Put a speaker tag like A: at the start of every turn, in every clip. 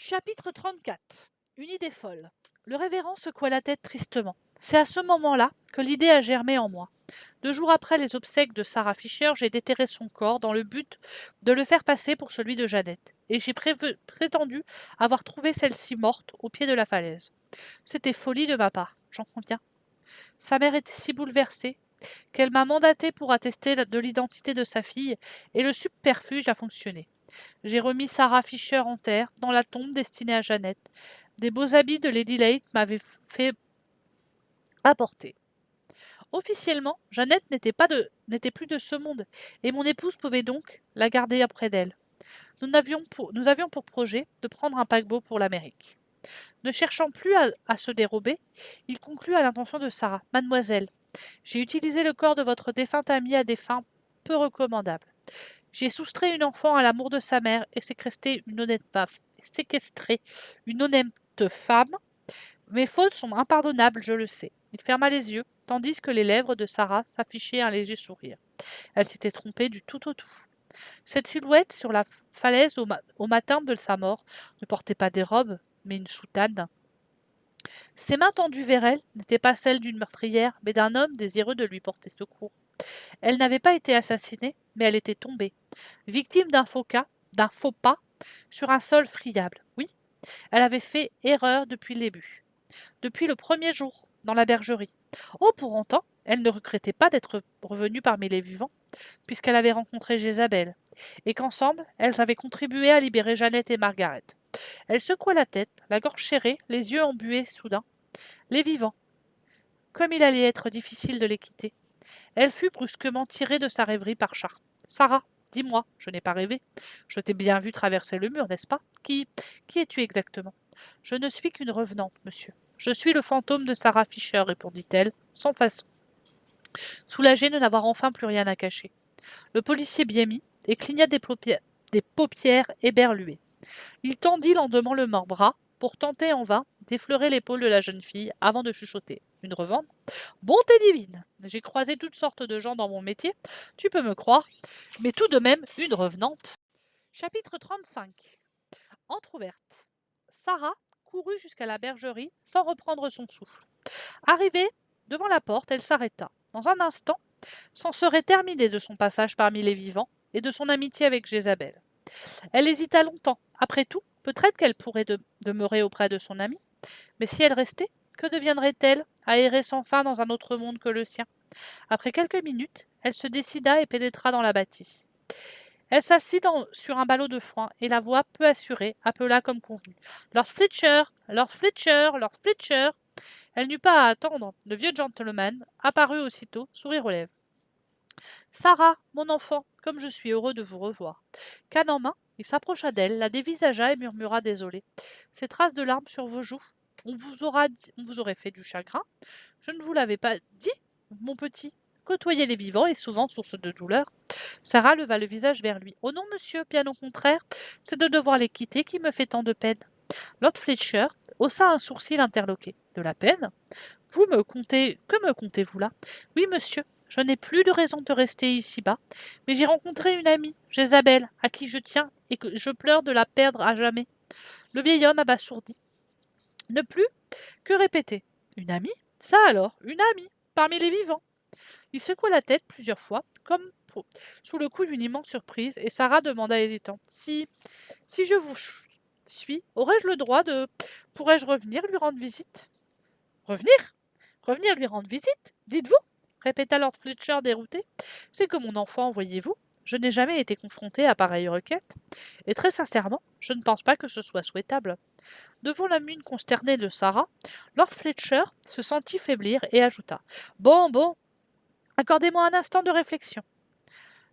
A: Chapitre 34. Une idée folle. Le révérend secoua la tête tristement. C'est à ce moment-là que l'idée a germé en moi. 2 jours après les obsèques de Sarah Fisher, j'ai déterré son corps dans le but de le faire passer pour celui de Jeannette, et j'ai prétendu avoir trouvé celle-ci morte au pied de la falaise. C'était folie de ma part, j'en conviens. Sa mère était si bouleversée qu'elle m'a mandaté pour attester de l'identité de sa fille, et le subterfuge a fonctionné. J'ai remis Sarah Fisher en terre, dans la tombe destinée à Jeannette. Des beaux habits de Lady Lake m'avaient fait apporter. Officiellement, Jeannette n'était plus de ce monde, et mon épouse pouvait donc la garder auprès d'elle. Nous avions pour projet de prendre un paquebot pour l'Amérique. Ne cherchant plus à se dérober, il conclut à l'intention de Sarah. Mademoiselle, j'ai utilisé le corps de votre défunte amie à des fins peu recommandables. J'ai soustrait une enfant à l'amour de sa mère et séquestré une honnête femme. Mes fautes sont impardonnables, je le sais. Il ferma les yeux, tandis que les lèvres de Sarah s'affichaient un léger sourire. Elle s'était trompée du tout au tout. Cette silhouette sur la falaise au matin de sa mort ne portait pas des robes, mais une soutane. Ses mains tendues vers elle n'étaient pas celles d'une meurtrière, mais d'un homme désireux de lui porter secours. Elle n'avait pas été assassinée, mais elle était tombée, victime d'un faux pas, sur un sol friable. Oui, elle avait fait erreur depuis le début, depuis le premier jour, dans la bergerie. Oh, pour autant, elle ne regrettait pas d'être revenue parmi les vivants, puisqu'elle avait rencontré Jézabel, et qu'ensemble, elles avaient contribué à libérer Jeannette et Margaret. Elle secoua la tête, la gorge serrée, les yeux embués soudain. Les vivants. Comme il allait être difficile de les quitter. Elle fut brusquement tirée de sa rêverie par Char. Sarah, dis-moi, je n'ai pas rêvé. Je t'ai bien vu traverser le mur, n'est-ce pas? Qui es-tu exactement? Je ne suis qu'une revenante, monsieur. Je suis le fantôme de Sarah Fisher, répondit-elle, sans façon, soulagée de n'avoir enfin plus rien à cacher. Le policier blêmit et cligna des paupières éberluées. Il tendit lentement le bras pour tenter en vain d'effleurer l'épaule de la jeune fille avant de chuchoter. Une revente? Bonté divine! J'ai croisé toutes sortes de gens dans mon métier, tu peux me croire, mais tout de même une revenante. Chapitre 35. Entr'ouverte. Sarah courut jusqu'à la bergerie sans reprendre son souffle. Arrivée devant la porte, elle s'arrêta. Dans un instant, s'en serait terminé de son passage parmi les vivants et de son amitié avec Jézabel. Elle hésita longtemps. Après tout, peut-être qu'elle pourrait demeurer auprès de son amie. Mais si elle restait, que deviendrait-elle à errer sans fin dans un autre monde que le sien? Après quelques minutes, elle se décida et pénétra dans la bâtisse. Elle s'assit sur un ballot de foin et la voix peu assurée appela comme convenu. Lord Fletcher, Lord Fletcher, Lord Fletcher. Elle n'eut pas à attendre. Le vieux gentleman apparut aussitôt, sourire aux lèvres. Sarah, mon enfant, comme je suis heureux de vous revoir. Canne en main, il s'approcha d'elle, la dévisagea et murmura désolé. Ces traces de larmes sur vos joues, on vous aurait fait du chagrin. Je ne vous l'avais pas dit, mon petit. Côtoyer les vivants est souvent source de douleur. Sarah leva le visage vers lui. Oh non, monsieur, bien au contraire, c'est de devoir les quitter qui me fait tant de peine. Lord Fletcher haussa un sourcil interloqué. De la peine? Que me contez-vous là? Oui, monsieur, je n'ai plus de raison de rester ici-bas, mais j'ai rencontré une amie, Jézabel, à qui je tiens et que je pleure de la perdre à jamais. Le vieil homme abasourdi. Ne plus que répéter. Une amie? Ça alors, une amie, parmi les vivants. Il secoua la tête plusieurs fois, sous le coup d'une immense surprise, et Sarah demanda hésitante. Si je vous suis, aurais-je le droit de... Pourrais-je revenir lui rendre visite? Revenir? Revenir lui rendre visite? Dites-vous? Répéta Lord Fletcher dérouté. C'est que mon enfant, voyez-vous, je n'ai jamais été confronté à pareille requête, et très sincèrement, je ne pense pas que ce soit souhaitable. Devant la mine consternée de Sarah, Lord Fletcher se sentit faiblir et ajouta. Bon, bon, accordez-moi un instant de réflexion.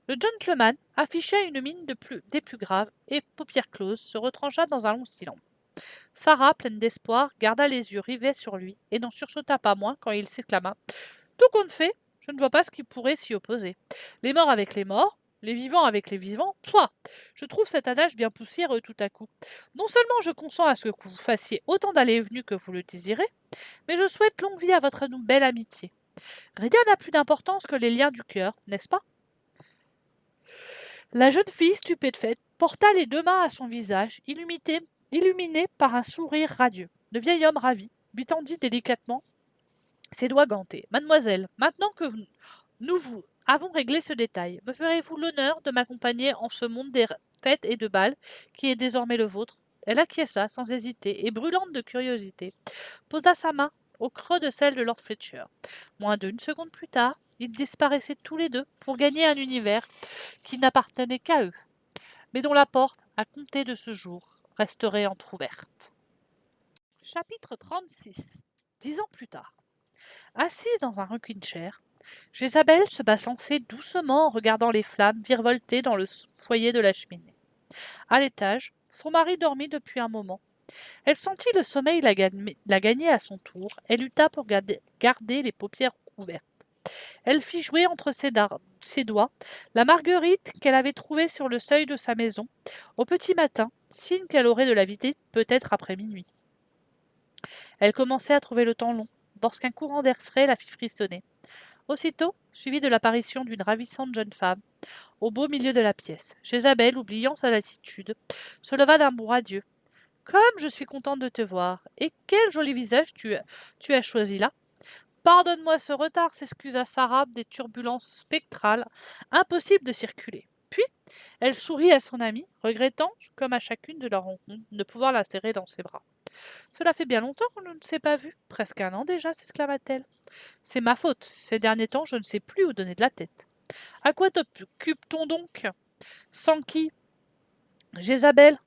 A: Le gentleman afficha une mine des plus graves et, paupières closes, se retrancha dans un long silence. Sarah, pleine d'espoir, garda les yeux rivés sur lui et n'en sursauta pas moins quand il s'exclama. Tout compte fait, je ne vois pas ce qui pourrait s'y opposer. Les morts avec les morts, les vivants avec les vivants, toi, je trouve cet adage bien poussiéreux tout à coup. Non seulement je consens à ce que vous fassiez autant d'allées et venues que vous le désirez, mais je souhaite longue vie à votre belle amitié. Rien n'a plus d'importance que les liens du cœur, n'est-ce pas? La jeune fille, stupéfaite, porta les 2 mains à son visage, illuminé par un sourire radieux. Le vieil homme ravi lui tendit délicatement ses doigts gantés. Mademoiselle, maintenant que nous vous avons réglé ce détail, me ferez-vous l'honneur de m'accompagner en ce monde des fêtes et de bals qui est désormais le vôtre? Elle acquiesça sans hésiter et, brûlante de curiosité, posa sa main au creux de celle de Lord Fletcher. Moins d'une seconde plus tard, ils disparaissaient tous les deux pour gagner un univers qui n'appartenait qu'à eux, mais dont la porte, à compter de ce jour, resterait entr'ouverte. Chapitre 36. 10 ans plus tard. Assise dans un rocking-chair, Jézabel se balançait doucement en regardant les flammes virevolter dans le foyer de la cheminée. À l'étage, son mari dormit depuis un moment. Elle sentit le sommeil la gagner à son tour. Elle lutta pour garder les paupières ouvertes. Elle fit jouer entre ses doigts la marguerite qu'elle avait trouvée sur le seuil de sa maison au petit matin, signe qu'elle aurait de la visite peut-être après minuit. Elle commençait à trouver le temps long, lorsqu'un courant d'air frais la fit frissonner. Aussitôt, suivi de l'apparition d'une ravissante jeune femme, au beau milieu de la pièce, Jézabel, oubliant sa lassitude, se leva d'un bond radieux. Comme je suis contente de te voir. Et quel joli visage tu as choisi là. Pardonne-moi ce retard, s'excusa Sarah des turbulences spectrales, impossible de circuler. Puis, elle sourit à son amie, regrettant, comme à chacune de leurs rencontres, de pouvoir la serrer dans ses bras. Cela fait bien longtemps qu'on ne s'est pas vu. Presque un an déjà, s'exclama-t-elle. C'est ma faute. Ces derniers temps, je ne sais plus où donner de la tête. À quoi t'occupe-t-on donc? Sans qui? Jézabel,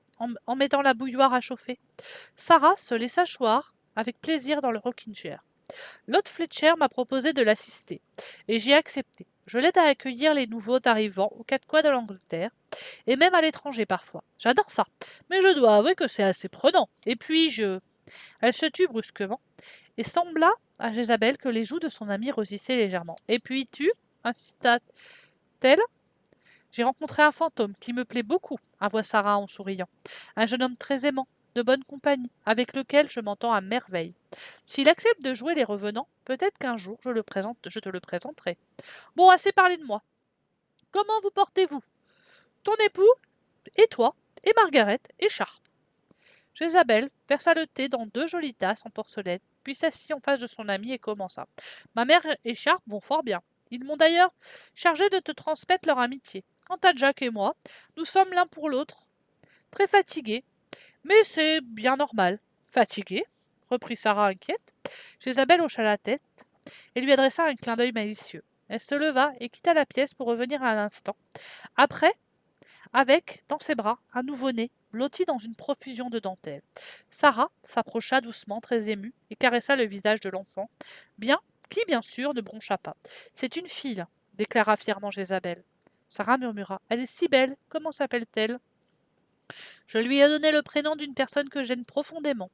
A: en mettant la bouilloire à chauffer. Sarah se laissa choir avec plaisir dans le rocking-chair. Lord Fletcher m'a proposé de l'assister, et j'ai accepté. Je l'aide à accueillir les nouveaux arrivants aux quatre coins de l'Angleterre, et même à l'étranger parfois. J'adore ça, mais je dois avouer que c'est assez prenant. Et puis je... Elle se tut brusquement, et sembla à Jézabel que les joues de son amie rosissaient légèrement. Et puis tu, insista-t-elle, j'ai rencontré un fantôme qui me plaît beaucoup, avoua Sarah en souriant. Un jeune homme très aimant, de bonne compagnie, avec lequel je m'entends à merveille. S'il accepte de jouer les revenants, peut-être qu'un jour je te le présenterai. Bon, assez parlé de moi. Comment vous portez-vous? Ton époux, et toi, et Margaret, et Sharp. Jézabel versa le thé dans deux jolies tasses en porcelaine, puis s'assit en face de son amie et commença. Ma mère et Sharp vont fort bien. Ils m'ont d'ailleurs chargé de te transmettre leur amitié. Quant à Jack et moi, nous sommes l'un pour l'autre très fatigués, mais c'est bien normal. Fatigué? Reprit Sarah inquiète. Jézabel hocha la tête et lui adressa un clin d'œil malicieux. Elle se leva et quitta la pièce pour revenir un instant. Après, avec, dans ses bras, un nouveau-né, blotti dans une profusion de dentelles. Sarah s'approcha doucement, très émue, et caressa le visage de l'enfant, qui, bien sûr, ne broncha pas. C'est une fille, déclara fièrement Jézabel. Sarah murmura. Elle est si belle. Comment s'appelle-t-elle? Je lui ai donné le prénom d'une personne que j'aime profondément.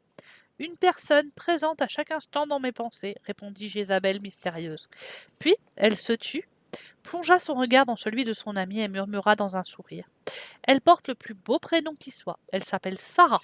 A: Une personne présente à chaque instant dans mes pensées, répondit Jézabel mystérieuse. Puis, elle se tut, plongea son regard dans celui de son amie et murmura dans un sourire. Elle porte le plus beau prénom qui soit. Elle s'appelle Sarah.